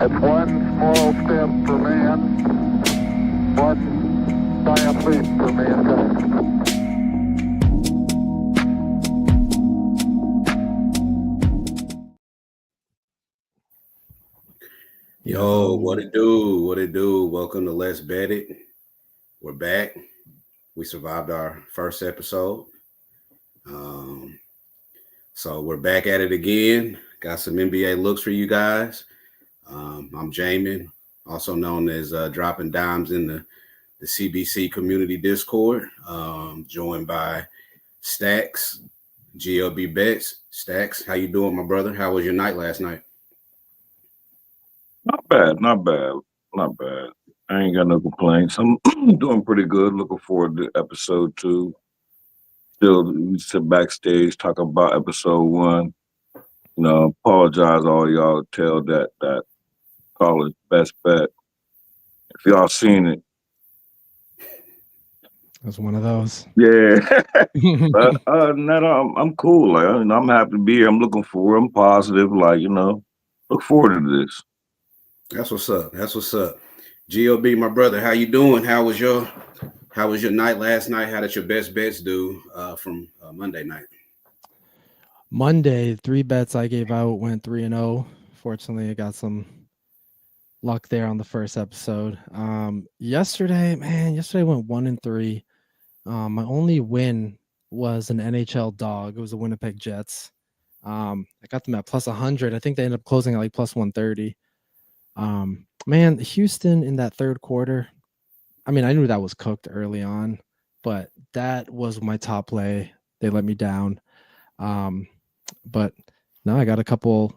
It's one small step for man, one giant leap for mankind. Yo, what it do? What it do? Welcome to Let's Bet It. We're back. We survived our first episode. So we're back at it again. Got some NBA looks for you guys. I'm Jamin, also known as Dropping Dimes in the CBC community Discord. Joined by Stacks, GLB Bets. Stacks, how you doing, my brother? How was your night last night? Not bad. I ain't got no complaints. I'm doing pretty good. Looking forward to episode 2. Still, we sit backstage, talk about episode 1. Apologize to all y'all. Tell that call it best bet. If y'all seen it, it was one of those. Yeah. But I'm cool. Like I'm happy to be here. I'm looking forward. I'm positive. Look forward to this. That's what's up. GOB, my brother, how you doing? How was your night last night? How did your best bets do from Monday night? Monday, 3 bets I gave out went 3-0. Fortunately, I got some luck there on the first episode. Yesterday went 1-3. My only win was an NHL dog. It was the Winnipeg Jets. I got them at plus 100. I think they ended up closing at like plus 130. Man, Houston in that third quarter, I mean, I knew that was cooked early on, but that was my top play. They let me down. But now I got a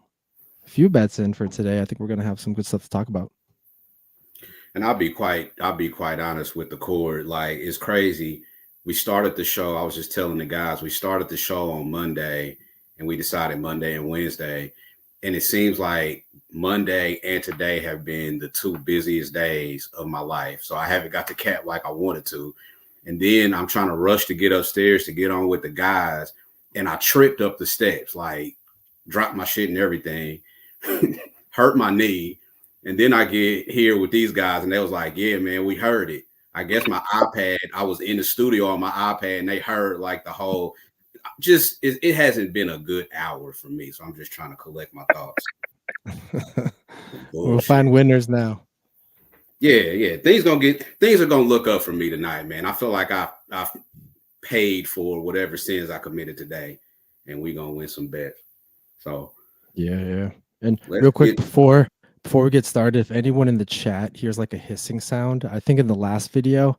few bets in for today. I think we're going to have some good stuff to talk about. And I'll be quite honest with the cord. Like, it's crazy. We started the show. I was just telling the guys, we started the show on Monday and we decided Monday and Wednesday. And it seems like Monday and today have been the 2 busiest days of my life. So I haven't got the cat like I wanted to. And then I'm trying to rush to get upstairs to get on with the guys. And I tripped up the steps, like dropped my shit and everything, hurt my knee. And then I get here with these guys and they was like, yeah, man, we heard it. I guess my iPad, I was in the studio on my iPad and they heard like the whole, it hasn't been a good hour for me. So I'm just trying to collect my thoughts. We'll find winners now. Yeah. Things are gonna look up for me tonight, man. I feel like I've paid for whatever sins I committed today, and we're gonna win some bets. So yeah. And real quick before we get started, if anyone in the chat hears like a hissing sound, I think in the last video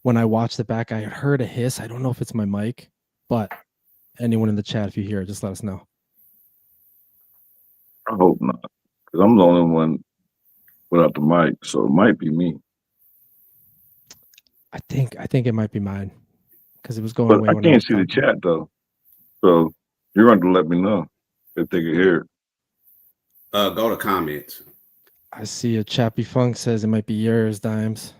when I watched it back, I heard a hiss. I don't know if it's my mic, but anyone in the chat, if you hear it, just let us know. I hope not, because I'm the only one without the mic, so it might be me. I think it might be mine because it was going but away. I can't see the chat though, so you're going to let me know if they can hear it. Go to comments. I see a Chappy Funk says it might be yours, Dimes.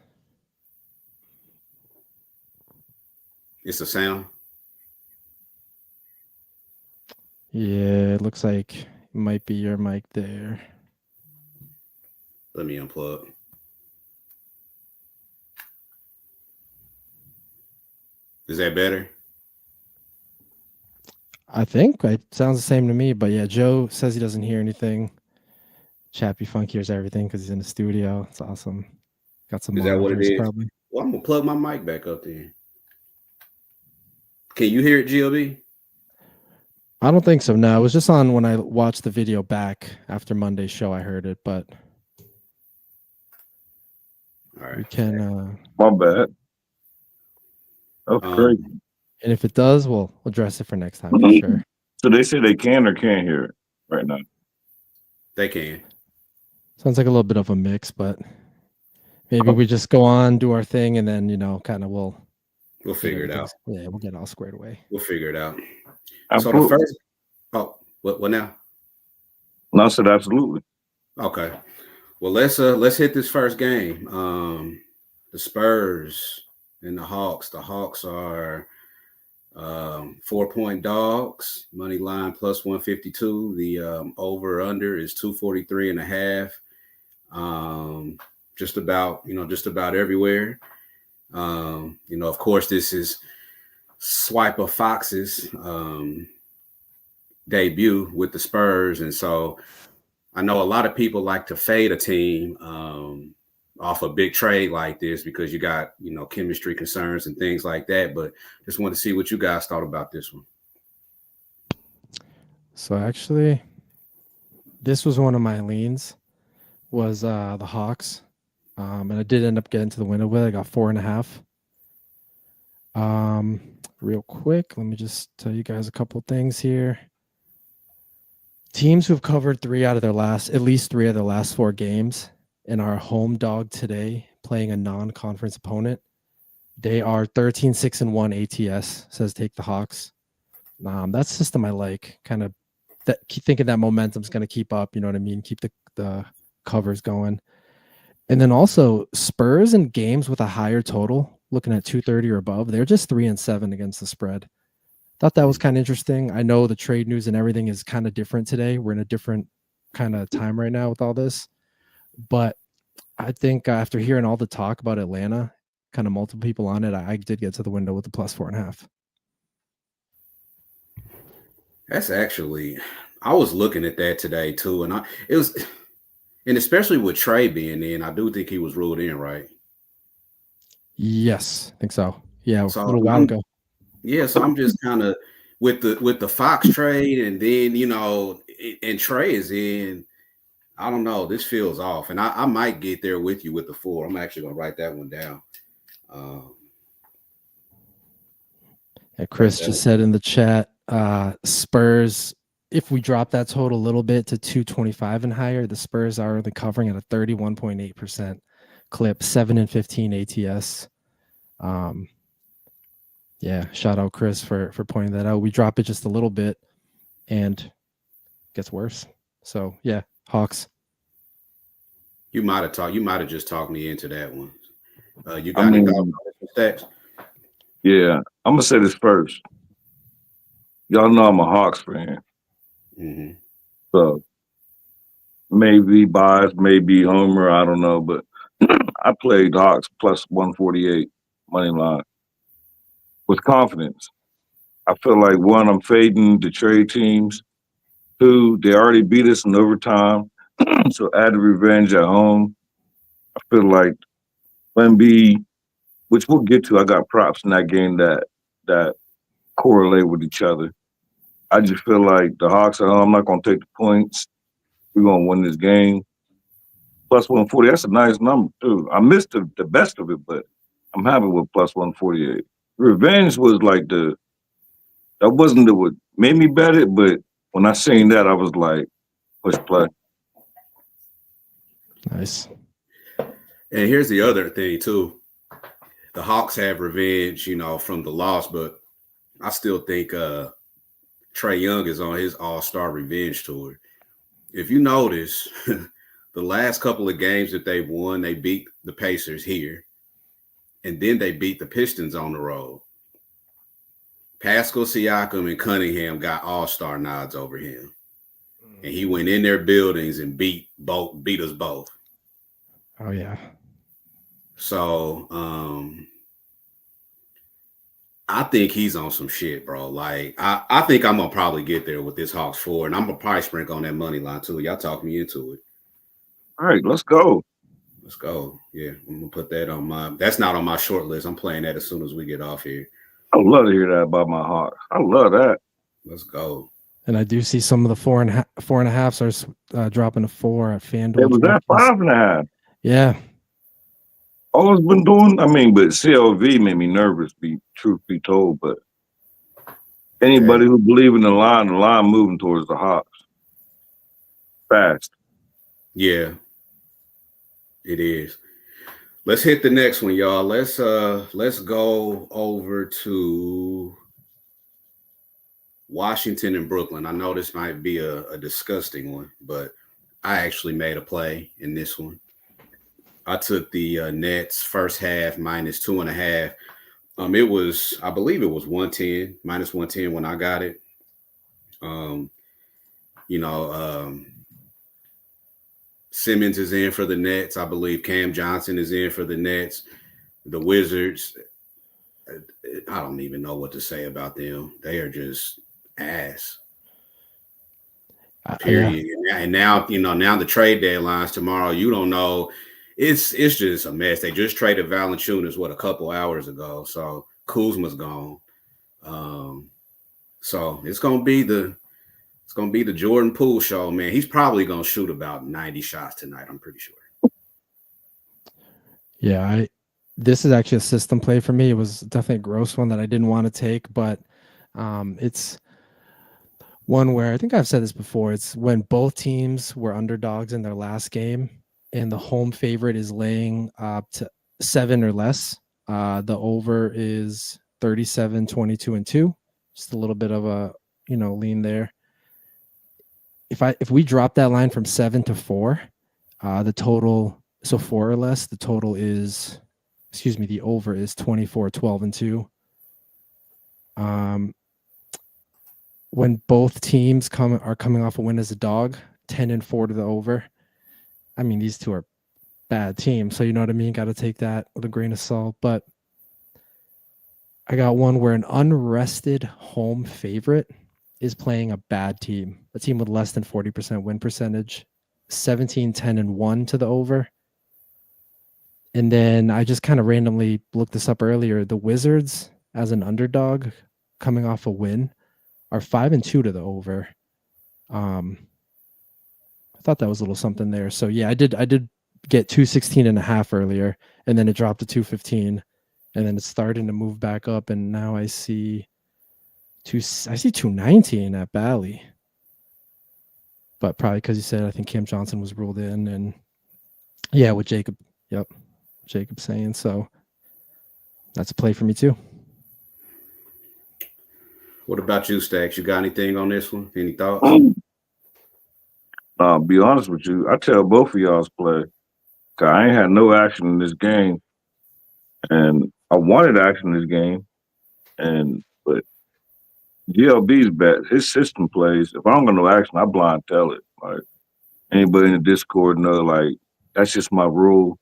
It's a sound. Yeah, it looks like it might be your mic there. Let me unplug. Is that better? I think it sounds the same to me, but yeah, Joe says he doesn't hear anything. Chappy Funk hears everything because he's in the studio. It's awesome. Got some. Is that what it is? Probably. Well, I'm gonna plug my mic back up then. Can you hear it, GLB? I don't think so. No, it was just on when I watched the video back after Monday's show. I heard it, but all right, we can. My bad. That's crazy. And if it does, we'll address it for next time for sure. So they say they can or can't hear it right now. They can. Sounds like a little bit of a mix, but maybe we just go on, do our thing, and then kind of we'll figure it out. Yeah, we'll get it all squared away. We'll figure it out. Absolutely. So the first, what now? No, I said absolutely. Okay. Well, let's hit this first game. The Spurs and the Hawks. The Hawks are 4-point dogs. Money line plus 152. The over under is 243.5. just about everywhere. Of course, this is Swiper Fox's debut with the Spurs, and so I know a lot of people like to fade a team off a big trade like this because you got chemistry concerns and things like that. But just want to see what you guys thought about this one. So actually, this was one of my leans, was the Hawks. And I did end up getting to the window with it. I got 4.5. Real quick, let me just tell you guys a couple things here. Teams who've covered at least three of their last 4 games and are a home dog today playing a non-conference opponent, they are 13-6-1 ATS, says take the Hawks. That's system I like, kind of thinking that momentum's going to keep up, you know what I mean? Keep the covers going. And then also Spurs in games with a higher total, looking at 230 or above, they're just 3-7 against the spread. Thought that was kind of interesting. I know the trade news and everything is kind of different today. We're in a different kind of time right now with all this. But I think after hearing all the talk about Atlanta, kind of multiple people on it, I did get to the window with the plus 4.5. That's actually, I was looking at that today too. And especially with Trey being in, I do think he was ruled in, right? Yes, I think so. Yeah, so a little while ago. Yeah, so I'm just kind of with the Fox trade, and then and Trey is in. I don't know. This feels off, and I might get there with you with the 4. I'm actually gonna write that one down. Chris just said in the chat, Spurs. If we drop that total a little bit to 225 and higher, the Spurs are only covering at a 31.8% clip, 7-15 ATS. Yeah, shout out Chris for pointing that out. We drop it just a little bit and it gets worse. So yeah, Hawks. You might have just talked me into that one. You got any stats? Yeah, I'm gonna say this first. Y'all know I'm a Hawks fan. Mm-hmm. So maybe bias, maybe homer, I don't know, but I played Hawks plus 148 money line with confidence. I feel like 1, I'm fading the trade teams. 2, they already beat us in overtime, so add the revenge at home. I feel like Wemby, which we'll get to, I got props in that game that correlate with each other. I just feel like the Hawks I'm not going to take the points. We're going to win this game. Plus 140, that's a nice number, too. I missed the best of it, but I'm happy with plus 148. Revenge was like that wasn't what made me bet it, but when I seen that, I was like, push play. Nice. And here's the other thing, too. The Hawks have revenge, from the loss, but I still think Trae Young is on his all-star revenge tour. If you notice, the last couple of games that they've won, they beat the Pacers here, and then they beat the Pistons on the road. Pascal Siakam and Cunningham got all-star nods over him, and he went in their buildings and beat us both. Oh yeah. So I think he's on some shit, bro. Like, I think I'm gonna probably get there with this Hawks 4, and I'm gonna probably sprinkle on that money line too. Y'all talk me into it. All right, let's go. Let's go. Yeah, I'm gonna put that on that's not on my short list. I'm playing that as soon as we get off here. I love to hear that about my Hawks. I love that. Let's go. And I do see some of the 4.5s are dropping to 4 at FanDuel. It was that 5.5. Yeah. All it's been doing, but CLV made me nervous, truth be told. But anybody who believes in the line moving towards the Hawks. Fast. Yeah, it is. Let's hit the next one, y'all. Let's go over to Washington and Brooklyn. I know this might be a disgusting one, but I actually made a play in this one. I took the Nets first half minus 2.5. I believe it was 110, minus 110 when I got it. Simmons is in for the Nets. I believe Cam Johnson is in for the Nets. The Wizards, I don't even know what to say about them. They are just ass. Yeah. Period. And now, now the trade deadline's tomorrow. You don't know. It's just a mess. They just traded Valanciunas, a couple hours ago. So Kuzma's gone. So it's gonna be the Jordan Poole show, man. He's probably gonna shoot about 90 shots tonight. I'm pretty sure. Yeah, this is actually a system play for me. It was definitely a gross one that I didn't want to take, but it's one where I think I've said this before. It's when both teams were underdogs in their last game and the home favorite is laying up to 7 or less. The over is 37, 22, and 2. Just a little bit of a lean there. If we drop that line from 7 to 4, the total, so 4 or less, the total is, the over is 24, 12, and 2. When both teams are coming off a win as a dog, 10 and 4 to the over. I mean, these two are bad teams, so you know what I mean? Got to take that with a grain of salt. But I got one where an unrested home favorite is playing a bad team, a team with less than 40% win percentage, 17, 10, and 1 to the over. And then I just kind of randomly looked this up earlier. The Wizards, as an underdog coming off a win, are 5 and 2 to the over. I thought that was a little something there. So yeah, I did get 216.5 earlier, and then it dropped to 215, and then it's starting to move back up, and now I see 219 at Bally. But probably because you said I think Cam Johnson was ruled in, and yeah, with Jacob. Yep. Jacob saying so. That's a play for me too. What about you, Stacks? You got anything on this one? Any thoughts? I'll be honest with you. I tell both of y'all's play. 'Cause I ain't had no action in this game. And I wanted action in this game. But GLB's bet, his system plays. If I don't got no action, I blind tell it. Like anybody in the Discord know, like that's just my rule.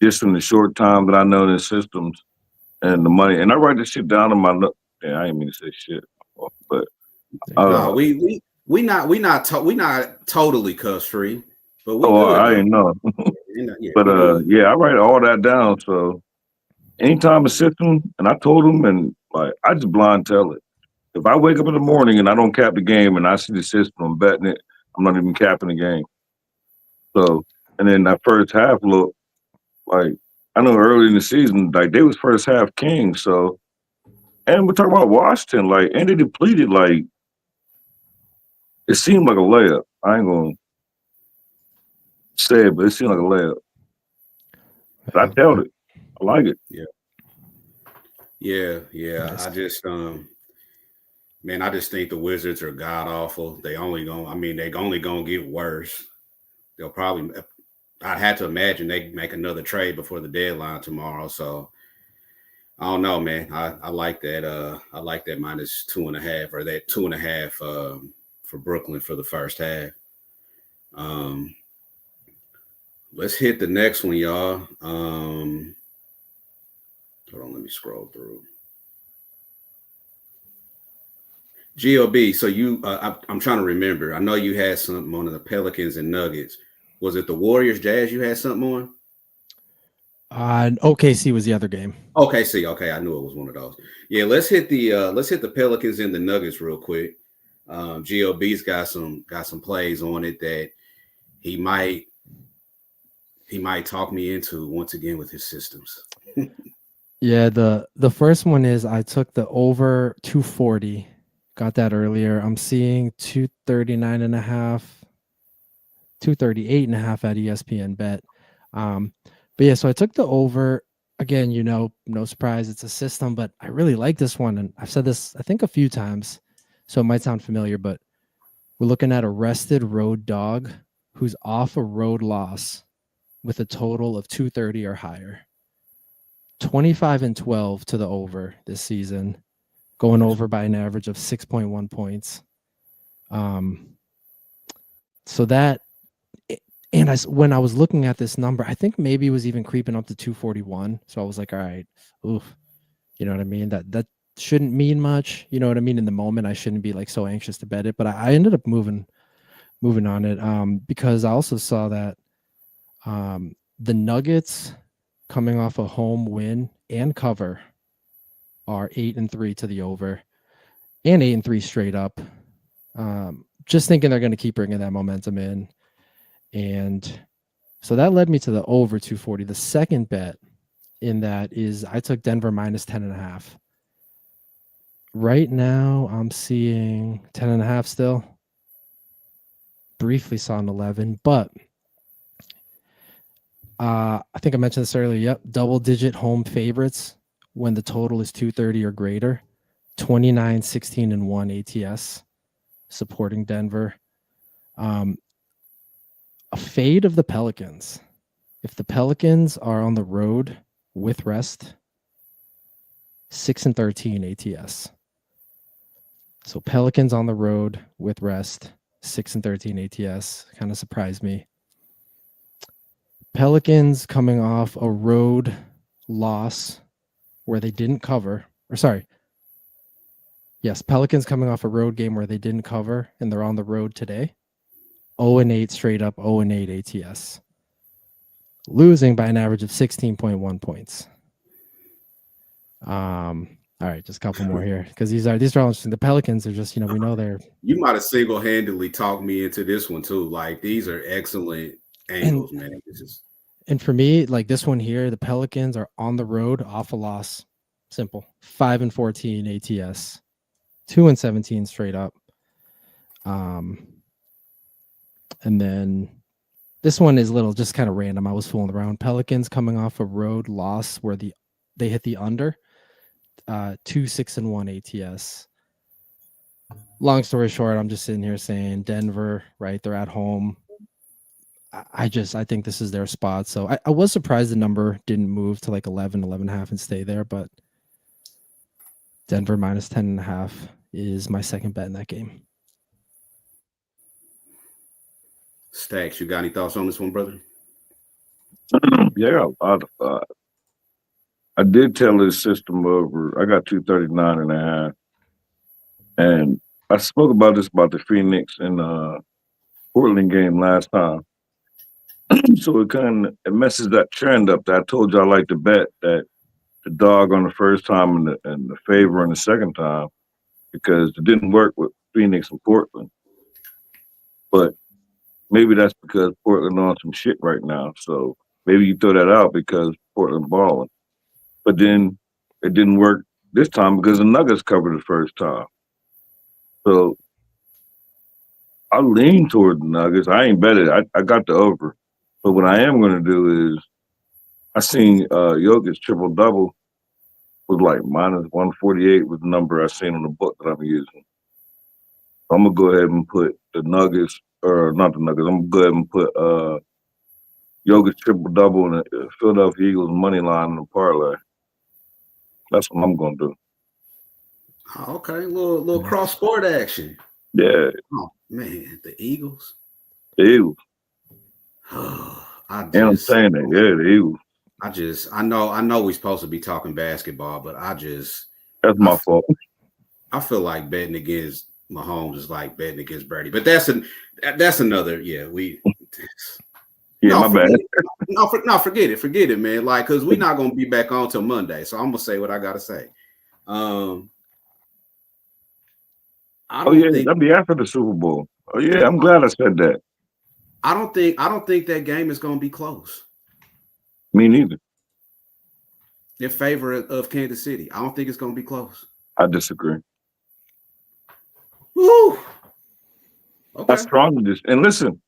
Just in the short time that I know the systems and the money. And I write this shit down in my note. Yeah, I ain't mean to say shit. But no, we not totally cuss free, but we good, I didn't know. yeah, But yeah, I write all that down. So anytime a system, and I told them, and like I just blind tell it. If I wake up in the morning and I don't cap the game and I see the system, I'm betting it. I'm not even capping the game. So, and then that first half look like I know early in the season, like they was first half kings. So, and we're talking about Washington, like, and they depleted, like it seemed like a layup. I ain't gonna say it, but it seemed like a layup. But I tell it. I like it. Yeah. Nice. I just man, I just think the Wizards are god awful. They only gonna get worse. They'll probably I'd have to imagine they make another trade before the deadline tomorrow. So I don't know, man. I like that. I like that -2.5 or that 2.5 for Brooklyn for the first half. Let's hit the next one, y'all. Hold on, let me scroll through. GOB, so you, I'm trying to remember. I know you had something on the Pelicans and Nuggets. Was it the Warriors Jazz you had something on? OKC was the other game. OKC, okay, I knew it was one of those. Yeah, let's hit the Pelicans and the Nuggets real quick. GOB's got some plays on it that he might talk me into once again with his systems. Yeah, the first one is I took the over 240. Got that earlier. I'm seeing 239.5, 238.5 at ESPN bet. But yeah, so I took the over. Again, no surprise, it's a system, but I really like this one. And I've said this, I think, a few times, so it might sound familiar, but we're looking at a rested road dog who's off a road loss with a total of 230 or higher. 25 and 12 to the over this season, going over by an average of 6.1 points. So that And when I was looking at this number, I think maybe it was even creeping up to 241. So I was like, all right, oof, you know what I mean? That shouldn't mean much. You know what I mean? In the moment, I shouldn't be like so anxious to bet it. But I ended up moving on it because I also saw that the Nuggets coming off a home win and cover are 8-3 to the over and 8-3 straight up. Just thinking they're going to keep bringing that momentum in. And so that led me to the over 240. The second bet in that is I took Denver minus 10.5. Right now I'm seeing 10.5 still. Briefly saw an 11, but I think I mentioned this earlier. Yep, double-digit home favorites when the total is 230 or greater. 29, 16, and 1 ATS supporting Denver. A fade of the Pelicans. If the Pelicans are on the road with rest, 6-13 ATS. So Pelicans on the road with rest, 6-13 ATS. Kind of surprised me. Pelicans coming off a road loss where they didn't cover. Or sorry. Yes, Pelicans coming off a road game where they didn't cover, and they're on the road today. 0-8 straight up, 0-8 ATS. Losing by an average of 16.1 points. All right, just a couple more here because these are all interesting. The Pelicans are just, we know they're. You might have single-handedly talked me into this one too. Like these are excellent angles, man. And for me, like this one here, the Pelicans are on the road off a loss. Simple. 5-14 ATS. 2-17 straight up. And then this one is little just kind of random. I was fooling around. Pelicans coming off a road loss where they hit the under. 2-6-1 ATS. Long story short, I'm just sitting here saying Denver, right? They're at home. I think this is their spot. So I was surprised the number didn't move to like 11.5 and stay there, but Denver minus 10.5 is my second bet in that game. Stacks, you got any thoughts on this one, brother? Yeah, I did tell this system over. I got 239.5, and I spoke about the Phoenix and Portland game last time. So it messes that trend up. That I told you I like to bet that the dog on the first time and the favor on the second time because it didn't work with Phoenix and Portland. But maybe that's because Portland on some shit right now. So maybe you throw that out because Portland balling. But then it didn't work this time because the Nuggets covered the first time. So I lean toward the Nuggets. I ain't bet it. I got the over. But what I am going to do is I seen Jokic triple-double was like minus 148 was the number I seen on the book that I'm using. I'm going to go ahead and put the Nuggets, or not the Nuggets, I'm going to go ahead and put Jokic triple-double and the Philadelphia Eagles money line in the parlay. That's what I'm going to do. Okay, little cross-sport action. Yeah. Oh, man, the Eagles. The Eagles. I'm saying that. Yeah, the Eagles. I know we're supposed to be talking basketball, but that's my fault. I feel like betting against Mahomes is like betting against Brady, but that's another. Yeah, my bad. Forget it, man. Like, cause we're not gonna be back on till Monday, so I'm gonna say what I gotta say. That'd be after the Super Bowl. Oh yeah, I'm glad I said that. I don't think that game is gonna be close. Me neither. In favor of Kansas City, I don't think it's gonna be close. I disagree. Woo. Okay. I strongly disagree. And listen,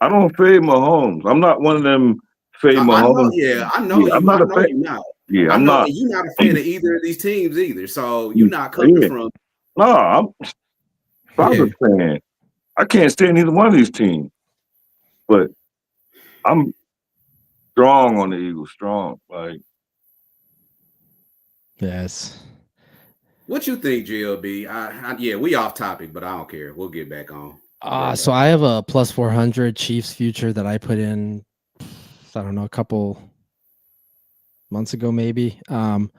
I don't fade Mahomes. I'm not one of them fade Mahomes. I know. I'm not a fan. Yeah, I'm not. You're not a fan of either of these teams either. So you're not coming from. No, I'm a fan. I can't stand either one of these teams, but I'm strong on the Eagles. Strong, like. Yes. What you think, GLB? We off topic, but I don't care. We'll get back on. So I have a plus 400 Chiefs future that I put in, I don't know, a couple months ago, maybe. And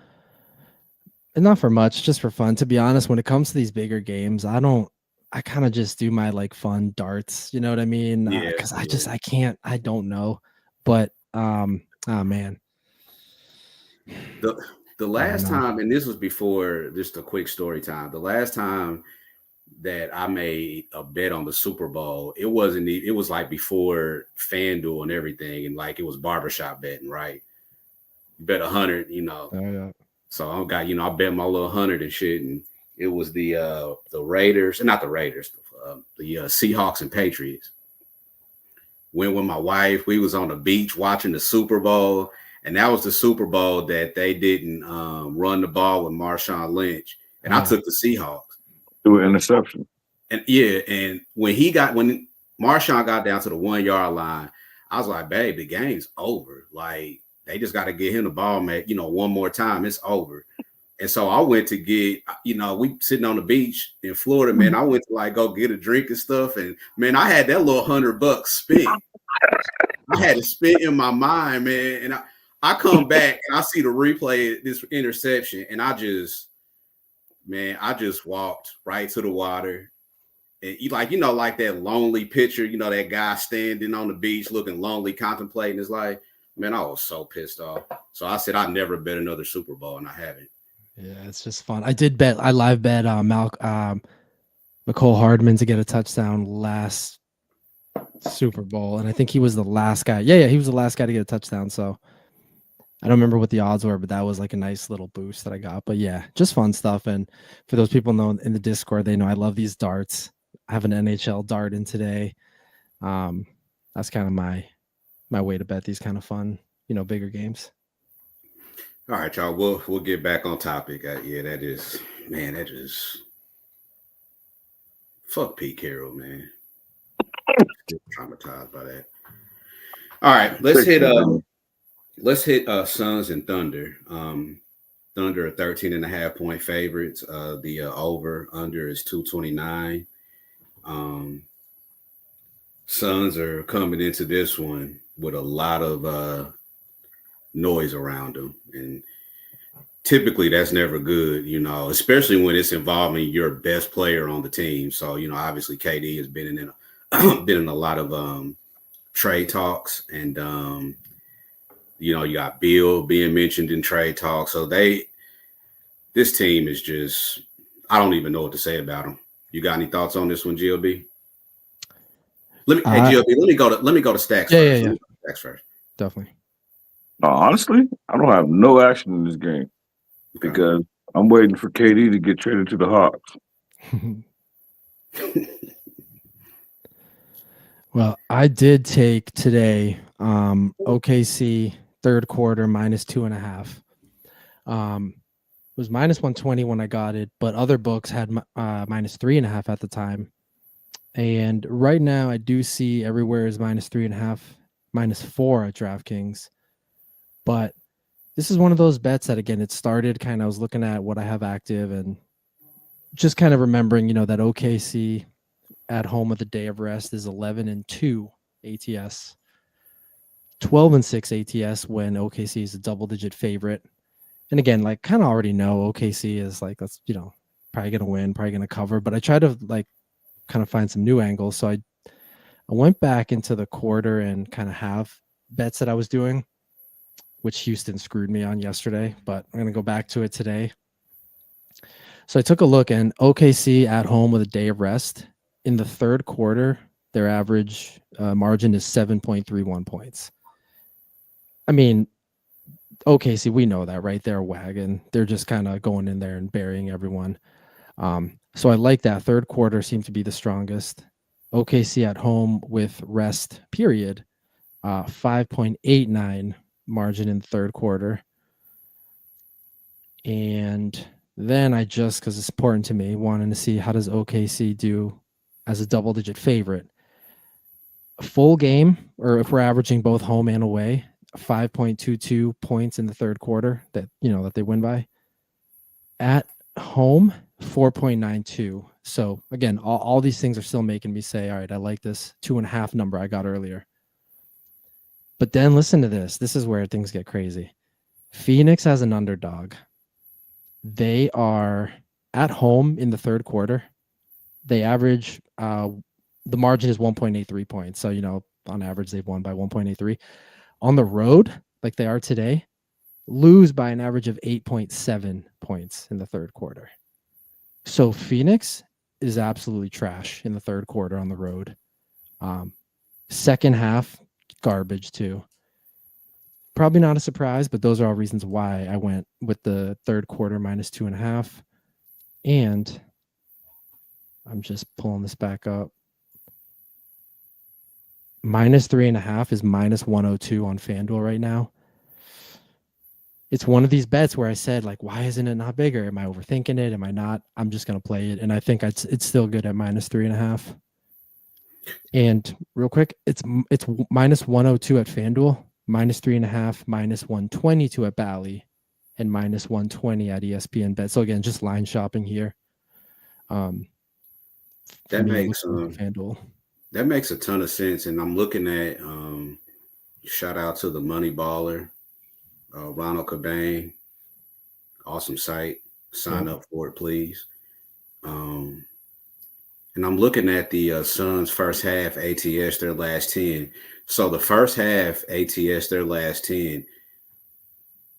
not for much, just for fun. To be honest, when it comes to these bigger games, I kind of just do my like fun darts. You know what I mean? Yeah, Because yeah. I don't know. But oh man, The I don't last know. time, and this was before just a quick story time. The last time that I made a bet on the Super Bowl, it wasn't. It was like before FanDuel and everything, and like it was barbershop betting, right? You bet 100, Oh yeah. So I got, I bet my little 100 and shit, and it was the Raiders, not the Raiders, the Seahawks and Patriots. Went with my wife. We was on the beach watching the Super Bowl, and that was the Super Bowl that they didn't run the ball with Marshawn Lynch, and I Oh. took the Seahawks. Through an interception. And yeah, and when Marshawn got down to the 1 yard line, I was like, babe, the game's over. Like they just got to get him the ball, man. One more time, it's over. And so I went to get, we sitting on the beach in Florida, man. I went to like go get a drink and stuff. And man, I had that little $100 spent. I had it spent in my mind, man. And I come back and I see the replay of this interception. And I just walked right to the water. And like that lonely picture, that guy standing on the beach looking lonely, contemplating his life. Man, I was so pissed off. So I said I'd never bet another Super Bowl, and I haven't. Yeah, it's just fun. I live bet McCole Hardman to get a touchdown last Super Bowl, and I think he was the last guy. Yeah, he was the last guy to get a touchdown. So I don't remember what the odds were, but that was like a nice little boost that I got. But yeah, just fun stuff. And for those people know in the Discord, they know I love these darts. I have an NHL dart in today. That's kind of my way to bet these kind of fun, bigger games. All right, y'all. We'll get back on topic. That is fuck Pete Carroll, man. Still traumatized by that. All right, let's hit Suns and Thunder. Thunder are 13.5-point favorites. The over under is 229. Suns are coming into this one with a lot of noise around them, and typically that's never good, especially when it's involving your best player on the team. So obviously KD has been in a lot of trade talks, and you got Bill being mentioned in trade talks. So this team is just, I don't even know what to say about them. You got any thoughts on this one, GLB? GLB, let me go to Stacks first. Yeah. Stacks first. Definitely. No, honestly, I don't have no action in this game because I'm waiting for KD to get traded to the Hawks. Well, I did take today OKC third quarter -2.5. It was -120 when I got it, but other books had -3.5 at the time. And right now I do see everywhere is -3.5, -4 at DraftKings. But this is one of those bets that, again, it started kind of, I was looking at what I have active and just kind of remembering, that OKC at home with the day of rest is 11-2 ATS, 12-6 ATS when OKC is a double-digit favorite. And again, like kind of already know OKC is like, that's, probably going to win, probably going to cover. But I try to like kind of find some new angles. So I went back into the quarter and kind of have bets that I was doing, which Houston screwed me on yesterday, but I'm going to go back to it today. So I took a look, and OKC at home with a day of rest in the third quarter, their average margin is 7.31 points. I mean, OKC, we know that, right? They're a wagon. They're just kind of going in there and burying everyone. So I like that. Third quarter seemed to be the strongest. OKC at home with rest period, 5.89 margin in the third quarter. And then I just, because it's important to me, wanting to see how does OKC do as a double-digit favorite. A full game, or if we're averaging both home and away, 5.22 points in the third quarter that they win by. At home, 4.92. So again, all these things are still making me say, all right, I like this 2.5 number I got earlier. But then listen to this. This is where things get crazy. Phoenix as an underdog. They are at home in the third quarter. They average the margin is 1.83 points. So, on average, they've won by 1.83. On the road, like they are today, lose by an average of 8.7 points in the third quarter. So Phoenix is absolutely trash in the third quarter on the road. Second half, garbage too. Probably not a surprise, but those are all reasons why I went with the third quarter -2.5. And I'm just pulling this back up. -3.5 is -102 on FanDuel right now. It's one of these bets where I said, like, why isn't it not bigger? Am I overthinking it? Am I not? I'm just going to play it. And I think it's still good at -3.5. And real quick, it's -102 at FanDuel, -3.5, -122 at Bally, and -120 at ESPN Bet. So again, just line shopping here. That makes FanDuel. That makes a ton of sense. And I'm looking at shout out to the Money Baller, Ronald Cobain. Awesome site. Sign up for it, please. And I'm looking at the Suns first half ATS, their last 10. So the first half ATS, their last 10,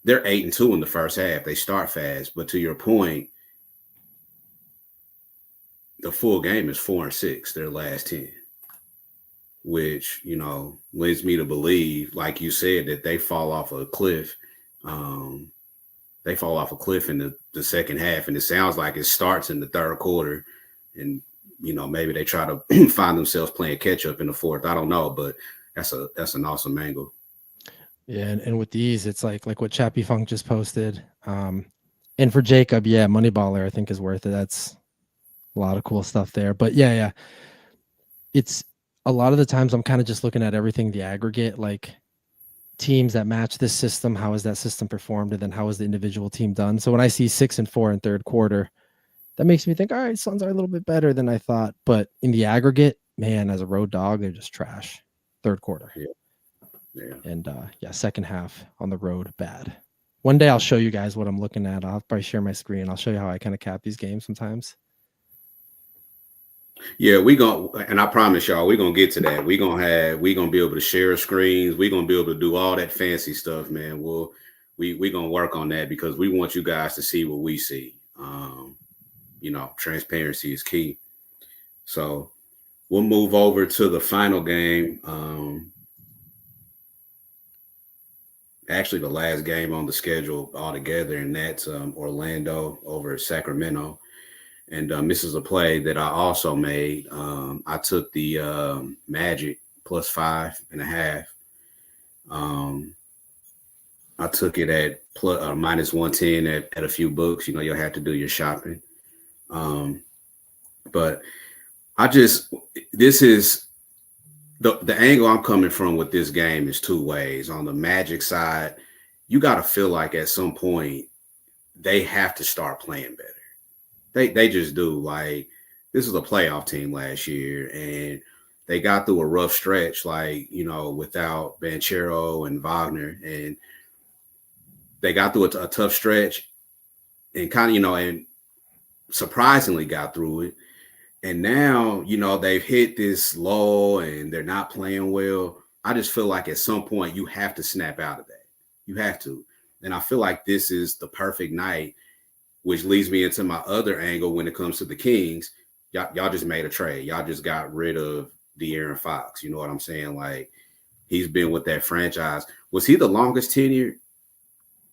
they're 8-2 in the first half. They start fast. But to your point, the full game is 4-6, their last 10. Which, leads me to believe, like you said, that they fall off a cliff. They fall off a cliff in the second half, and it sounds like it starts in the third quarter. And, maybe they try to find themselves playing catch up in the fourth. I don't know, but that's an awesome angle. Yeah, and with these, it's like what Chappie Funk just posted. And for Jacob, yeah, Moneyballer I think is worth it. That's a lot of cool stuff there. But yeah. It's a lot of the times I'm kind of just looking at everything, the aggregate, like teams that match this system, how has that system performed, and then how has the individual team done? So when I see 6-4 in third quarter, that makes me think, all right, Suns are a little bit better than I thought. But in the aggregate, man, as a road dog, they're just trash. Third quarter. Yeah. And second half on the road, bad. One day I'll show you guys what I'm looking at. I'll probably share my screen. I'll show you how I kind of cap these games sometimes. Yeah, and I promise y'all, we're gonna get to that. We're gonna be able to share screens. We're gonna be able to do all that fancy stuff, man. We're gonna work on that because we want you guys to see what we see. Transparency is key. So we'll move over to the final game. Actually, the last game on the schedule altogether, and that's Orlando over Sacramento. And this is a play that I also made. I took the Magic +5.5. I took it at -110 at a few books. You'll have to do your shopping. But this is the angle I'm coming from with this game is two ways. On the Magic side, you got to feel like at some point they have to start playing better. They just do. Like, this is a playoff team last year, and they got through a rough stretch, without Banchero and Wagner, and they got through a tough stretch and kind of, and surprisingly got through it. And now, they've hit this lull and they're not playing well. I just feel like at some point you have to snap out of that. You have to. And I feel like this is the perfect night, which leads me into my other angle when it comes to the Kings. Y'all just made a trade. Y'all just got rid of De'Aaron Fox. You know what I'm saying? Like, he's been with that franchise. Was he the longest tenured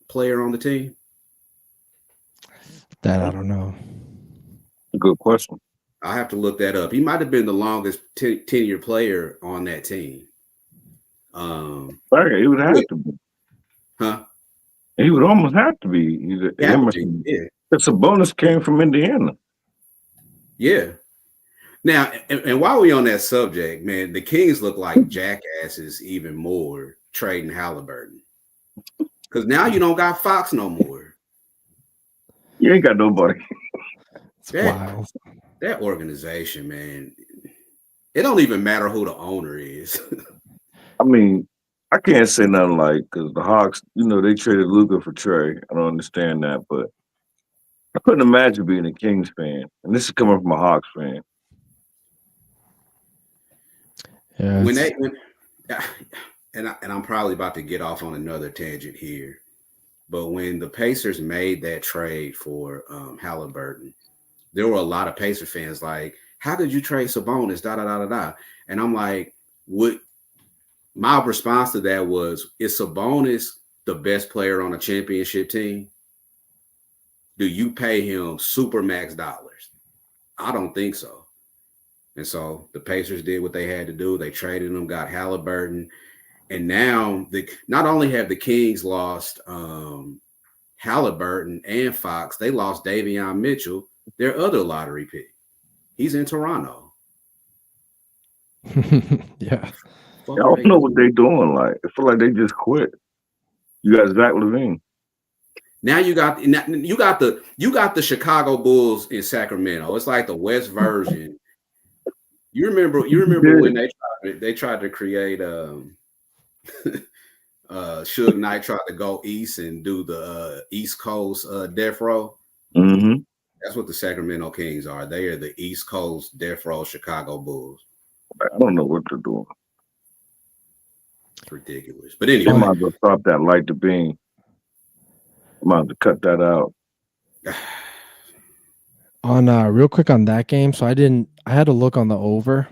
player on the team? That I don't know. Good question. I have to look that up. He might have been the longest tenured player on that team. Sorry, he would have to be. Huh? He would almost have to be. Either Emerson. Yeah. It's a bonus came from Indiana. Yeah. Now, and while we're on that subject, man, the Kings look like jackasses even more trading Halliburton. Because now you don't got Fox no more. You ain't got nobody. It's wild. That organization, man, it don't even matter who the owner is. I mean, I can't say nothing like because the Hawks, they traded Luca for Trey. I don't understand that, but I couldn't imagine being a Kings fan, and this is coming from a Hawks fan. Yeah, when they when, and I'm probably about to get off on another tangent here, but when the Pacers made that trade for Halliburton, there were a lot of Pacer fans like, "How could you trade Sabonis?" Da da da da da. And I'm like, "What?" My response to that was, "Is Sabonis the best player on a championship team? Do you pay him super max dollars? I don't think so." And so the Pacers did what they had to do. They traded him, got Halliburton, and now not only have the Kings lost Halliburton and Fox, they lost Davion Mitchell, their other lottery pick. He's in Toronto. yeah. I don't know what they're doing. Like, I feel like they just quit. You got Zach LaVine. Now you got the Chicago Bulls in Sacramento. It's like the West version. You remember when they tried to create Suge Knight tried to go east and do the East Coast Death Row. Mm-hmm. That's what the Sacramento Kings are. They are the East Coast Death Row Chicago Bulls. I don't know what they're doing. It's ridiculous. But anyway, they might as well stop that light to beam. I might have to cut that out. On real quick on that game, so I had to look on the over.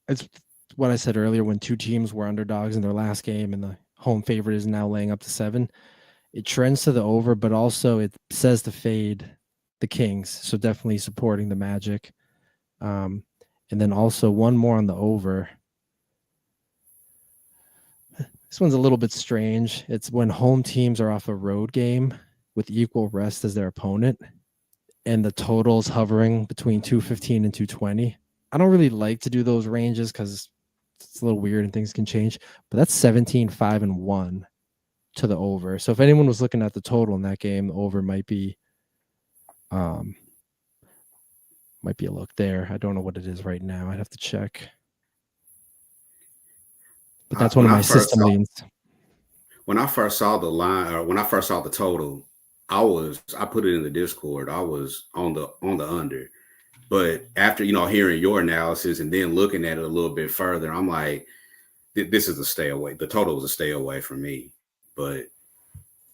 It's what I said earlier when two teams were underdogs in their last game and the home favorite is now laying up to 7. It trends to the over, but also it says to fade the Kings, so definitely supporting the Magic. And then also one more on the over. This one's a little bit strange. It's when home teams are off a road game with equal rest as their opponent, and the total's hovering between 215 and 220. I don't really like to do those ranges because it's a little weird and things can change, but that's 17, 5, and 1 to the over. So if anyone was looking at the total in that game, the over might be a look there. I don't know what it is right now. I'd have to check. But that's one of my system leans. When I first saw the line, or when I first saw the total, I put it in the Discord. I was on the under. But after, hearing your analysis and then looking at it a little bit further, I'm like, this is a stay away. The total was a stay away from me. But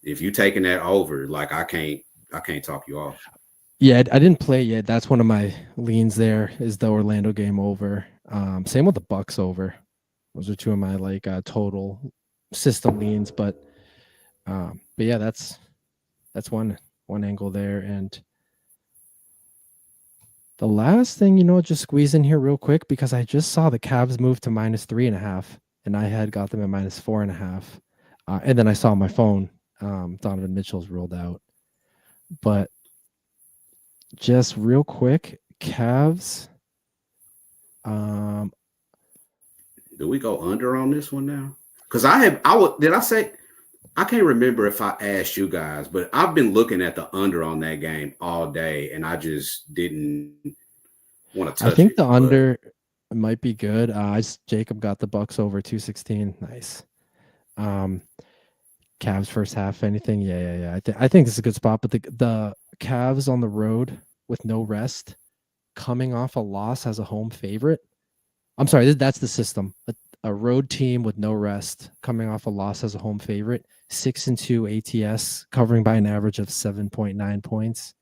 if you taking that over, like I can't talk you off. Yeah, I didn't play yet. That's one of my leans there is the Orlando game over. Same with the Bucks over. Those are two of my total system leans. But yeah, that's one angle there. And the last thing, just squeeze in here real quick because I just saw the Cavs move to -3.5, and I had got them at -4.5. And then I saw on my phone Donovan Mitchell's ruled out. But just real quick, Cavs. Do we go under on this one now? Because I can't remember if I asked you guys, but I've been looking at the under on that game all day, and I just didn't want to touch it. I think the under might be good. Jacob got the Bucks over 216. Nice. Cavs first half, anything? Yeah. I think this is a good spot, but the Cavs on the road with no rest, coming off a loss as a home favorite. I'm sorry, that's the system. A road team with no rest, coming off a loss as a home favorite, 6-2 ATS, covering by an average of 7.9 points,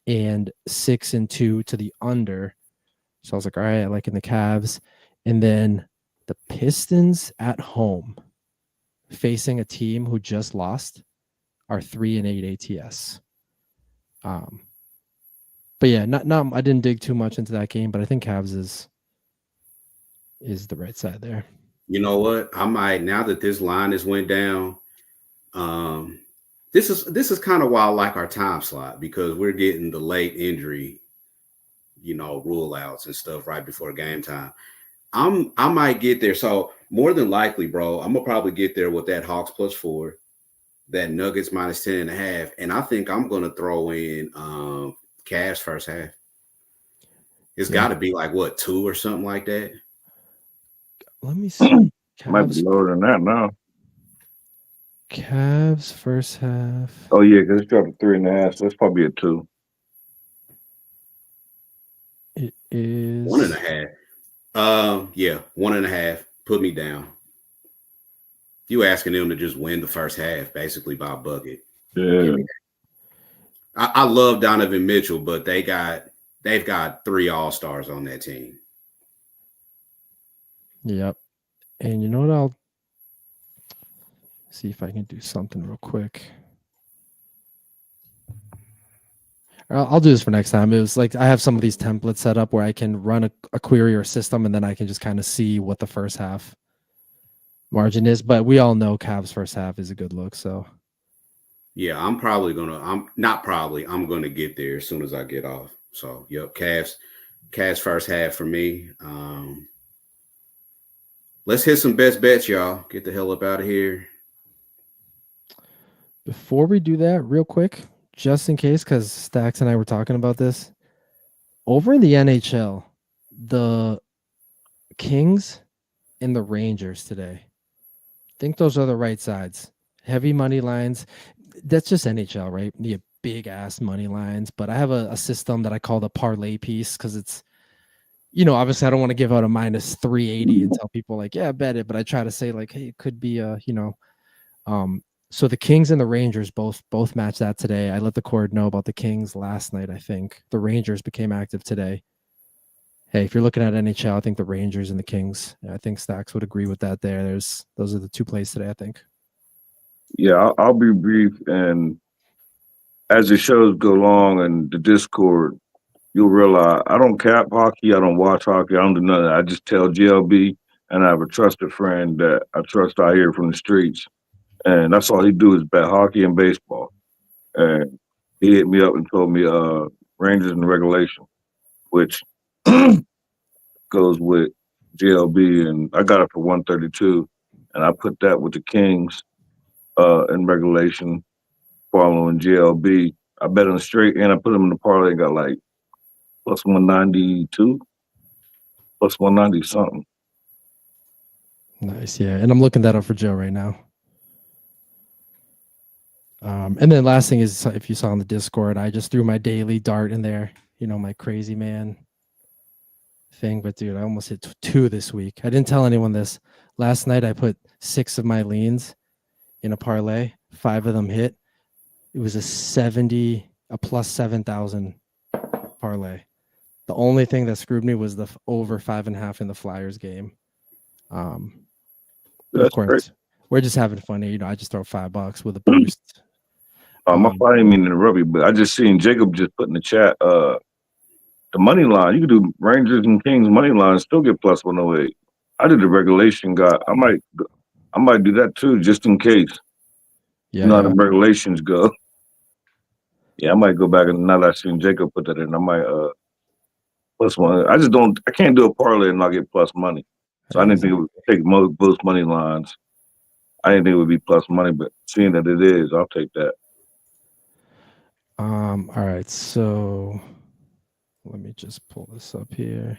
and 6-2 to the under. So I was like, all right, I like in the Cavs. And then the Pistons at home, facing a team who just lost, are 3-8 ATS. But yeah, not I didn't dig too much into that game, but I think Cavs is the right side there. You know what? I might, now that this line has went down, this is kind of why I like our time slot, because we're getting the late injury, rule outs and stuff right before game time. I might get there. So more than likely, bro, I'm gonna probably get there with that Hawks +4, that Nuggets -10.5, and I think I'm gonna throw in Cavs first half. It's Yeah. got to be like what, 2 or something like that. Let me see. Might be lower than that now. Cavs first half. Oh yeah, because it's dropped to 3.5, so it's probably a 2. It is 1.5. Yeah, 1.5. Put me down. You asking them to just win the first half, basically by a bucket. Yeah. I love Donovan Mitchell, but they've got 3 all-stars on that team. Yep. And you know what? I'll see if I can do something real quick. I'll do this for next time. It was like I have some of these templates set up where I can run a query or a system, and then I can just kind of see what the first half margin is. But we all know Cavs first half is a good look. So Yeah, I'm gonna get there as soon as I get off. So yep, Cavs first half for me. Let's hit some best bets, y'all. Get the hell up out of here. before we do that, real quick, just in case, because Stacks and I were talking about this, over in the NHL, the Kings and the Rangers today. I think those are the right sides. Heavy money lines. That's just NHL, right? The big ass money lines. But I have a system that I call the parlay piece because it's, obviously I don't want to give out a minus 380 and tell people like, yeah, bet it. But I try to say like, hey, it could be so the Kings and the Rangers both match that today. I let the cord know about the Kings last night, I think. The Rangers became active today. Hey, if you're looking at NHL, I think the Rangers and the Kings. I think Stacks would agree with that there. Those are the 2 plays today, I think. Yeah, I'll be brief. And as the shows go along and the Discord, you'll realize I don't cap hockey. I don't watch hockey. I don't do nothing. I just tell GLB, and I have a trusted friend that I trust out here from the streets. And that's all he do is bet hockey and baseball. And he hit me up and told me Rangers in regulation, which goes with GLB, and I got it for 132, and I put that with the Kings in regulation, following GLB. I bet him straight, and I put him in the parlay and got like plus 192, plus 190 something. Nice, yeah. And I'm looking that up for Joe right now. And then last thing is, if you saw on the Discord, I just threw my daily dart in there, my crazy man thing. But dude, I almost hit 2 this week. I didn't tell anyone this. Last night I put 6 of my leans in a parlay. 5 of them hit. It was a plus 7,000 parlay. The only thing that screwed me was the over 5.5 in the Flyers game. Of course, great. We're just having fun here. I just throw $5 with a boost. My I didn't mean to interrupt you, but I just seen Jacob just put in the chat the money line. You could do Rangers and Kings money line, still get plus 108. I did the regulation guy. I might do that too, just in case. Yeah, How the regulations go. Yeah, I might go back, and now that I've seen Jacob put that in, I might plus 1. I can't do a parlay and not get plus money. So I didn't think it would take both money lines. I didn't think it would be plus money, but seeing that it is, I'll take that. All right, so let me just pull this up here.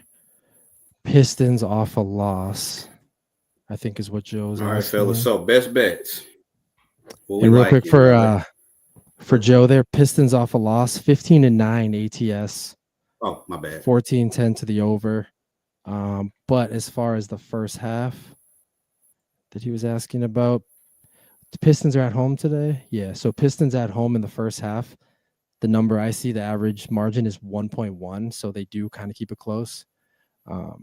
Pistons off a loss, I think is what Joe's All right, asking. fellas. So best bets. And real quick for Joe there, Pistons off a loss, 15-9 ATS. Oh, my bad. 14-10 to the over. But as far as the first half that he was asking about, the Pistons are at home today. Yeah, so Pistons at home in the first half. The number I see, the average margin is 1.1, so they do kind of keep it close. Not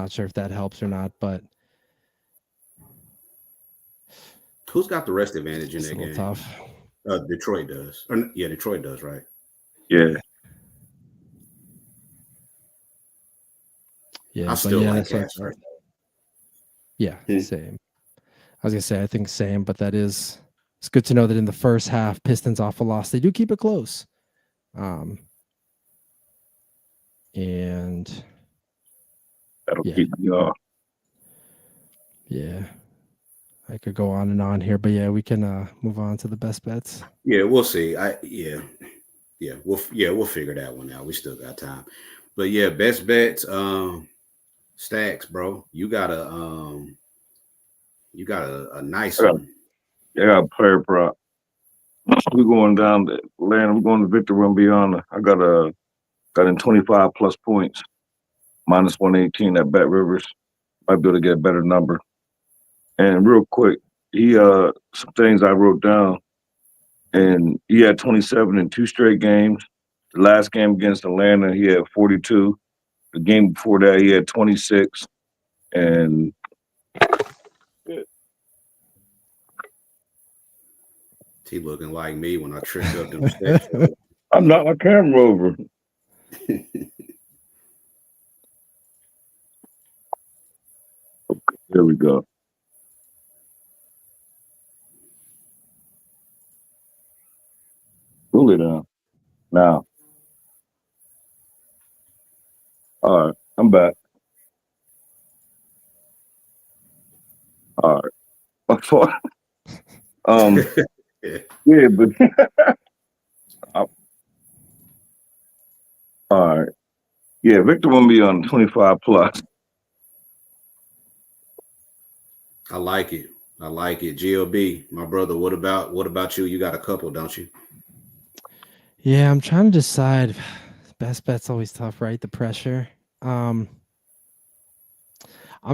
sure if that helps or not, but who's got the rest advantage in it's that a little game? tough. Detroit does. Detroit does, right? Yeah. Yeah, I still like so Cavs first. Yeah, same. I was gonna say I think same, but it's good to know that in the first half, Pistons off a loss. They do keep it close. And That'll keep me off. Yeah. I could go on and on here, but yeah, we can move on to the best bets. Yeah, we'll see. Yeah, we'll figure that one out. We still got time. But yeah, best bets, Stacks, bro. You got a nice I got, one. I got a player prop. We're going down the land. We're going to Victor Wembanyama. I got in 25 plus points, minus 118 at Bet Rivers. Might be able to get a better number. And real quick, some things I wrote down, and he had 27 in 2 straight games. The last game against Atlanta, he had 42. The game before that, he had 26. And He looking like me when I tripped up them steps. I knocked my camera over. There we go. Cool it down. Now. All right, I'm back. All right. My fault. Yeah, but all right. Yeah, Victor won't be on 25 plus. I like it. GLB, my brother. What about you? You got a couple, don't you? Yeah, I'm trying to decide. Best bet's always tough, right? The pressure. I'm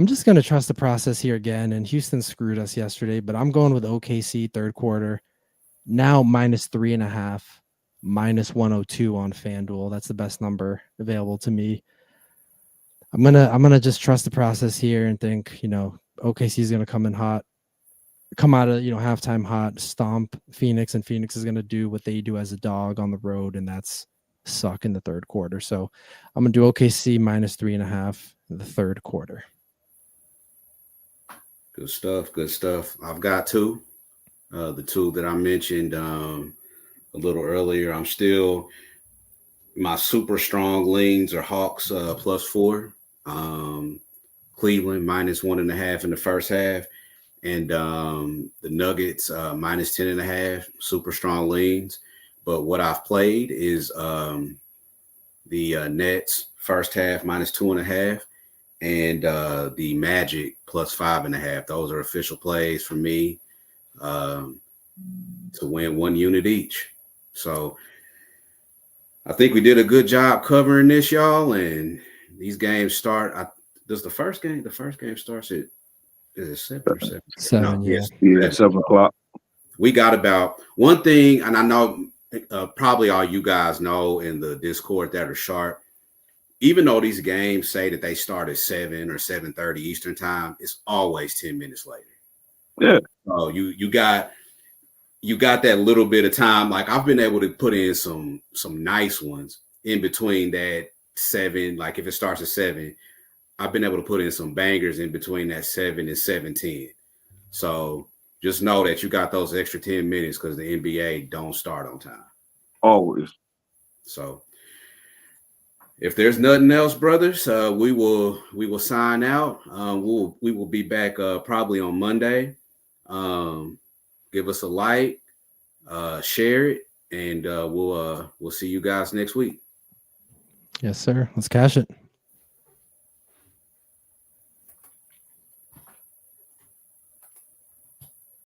just gonna trust the process here again. And Houston screwed us yesterday, but I'm going with OKC third quarter. Now minus 3.5, minus 102 on FanDuel. That's the best number available to me. I'm gonna just trust the process here and think, OKC is gonna come out of halftime hot, stomp Phoenix, and Phoenix is gonna do what they do as a dog on the road, and that's suck in the third quarter. So I'm gonna do OKC minus 3.5 in the third quarter. Good stuff. I've got two. The two that I mentioned a little earlier. I'm still, my super strong leans are Hawks +4, Cleveland minus 1.5 in the first half, and the Nuggets minus 10.5, super strong leans. But what I've played is the Nets first half minus 2.5, and the Magic +5.5. Those are official plays for me to win 1 unit each. So I think we did a good job covering this, y'all. And these games start. Does the first game starts at, is it 7 or 7? 7, No, yeah. Yeah, 7 o'clock. We got about one thing, and I know probably all you guys know in the Discord that are sharp. Even though these games say that they start at 7 or 7:30 Eastern time, it's always 10 minutes later. Yeah. So you got that little bit of time. Like I've been able to put in some nice ones in between that 7. Like if it starts at 7, I've been able to put in some bangers in between that 7 and 7:10. So just know that you got those extra 10 minutes because the NBA don't start on time. Always. So if there's nothing else, brothers, we will sign out. We will be back probably on Monday. Give us a like, share it, and we'll see you guys next week. Yes, sir. Let's cash it.